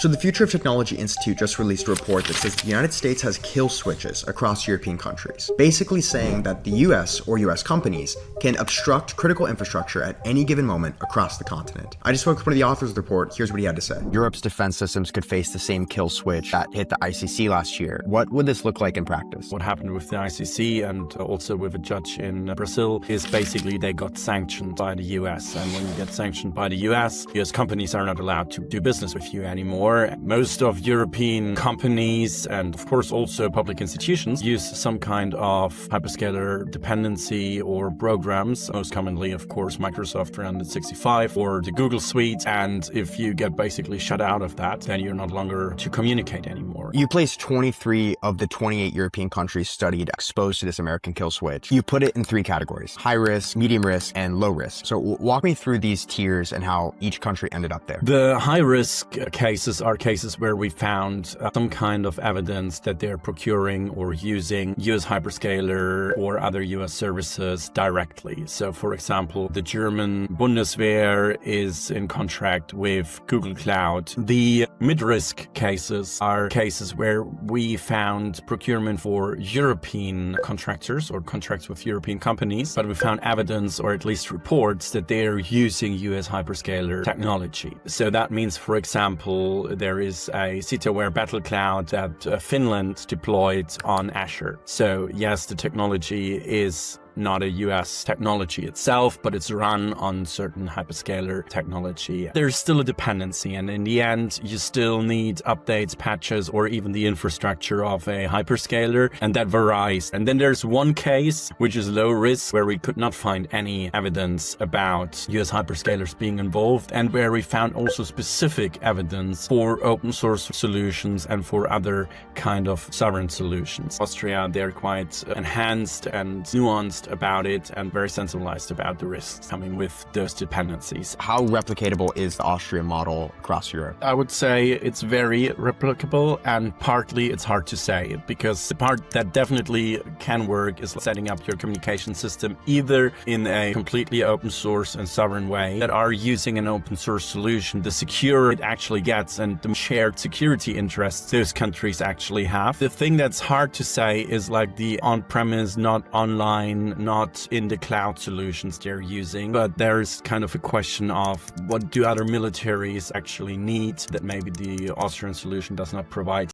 So the Future of Technology Institute just released a report that says the United States has kill switches across European countries, basically saying that the US or US companies can obstruct critical infrastructure at any given moment across the continent. I just spoke with one of the authors of the report. Here's what he had to say. Europe's defense systems could face the same kill switch that hit the ICC last year. What would this look like in practice? What happened with the ICC and also with a judge in Brazil is basically they got sanctioned by the US. And when you get sanctioned by the US companies are not allowed to do business with you anymore. Most of European companies and of course also public institutions use some kind of hyperscaler dependency or programs, most commonly of course Microsoft 365 or the Google Suite, and if you get basically shut out of that, then you're not longer to communicate anymore. You placed 23 of the 28 European countries studied exposed to this American kill switch. You put it in 3 categories: high risk, medium risk, and low risk. So walk me through these tiers and how each country ended up there. The high-risk cases are cases where we found some kind of evidence that they're procuring or using US hyperscaler or other US services directly. So, for example, the German Bundeswehr is in contract with Google Cloud. The mid-risk cases are cases where we found procurement for European contractors or contracts with European companies, but we found evidence or at least reports that they're using US hyperscaler technology. So that means, for example, there is a CityAware Battle Cloud that Finland deployed on Azure. So yes, the technology is not a US technology itself, but it's run on certain hyperscaler technology. There's still a dependency, and in the end, you still need updates, patches, or even the infrastructure of a hyperscaler, and that varies. And then there's one case, which is low risk, where we could not find any evidence about US hyperscalers being involved, and where we found also specific evidence for open source solutions and for other kind of sovereign solutions. Austria, they're quite enhanced and nuanced about it and very sensibilized about the risks coming with those dependencies. How replicatable is the Austrian model across Europe? I would say it's very replicable, and partly it's hard to say, because the part that definitely can work is setting up your communication system either in a completely open source and sovereign way that are using an open source solution, the secure it actually gets and the shared security interests those countries actually have. The thing that's hard to say is like the on-premise, not online, not in the cloud solutions they're using, but there's kind of a question of what do other militaries actually need that maybe the Austrian solution does not provide.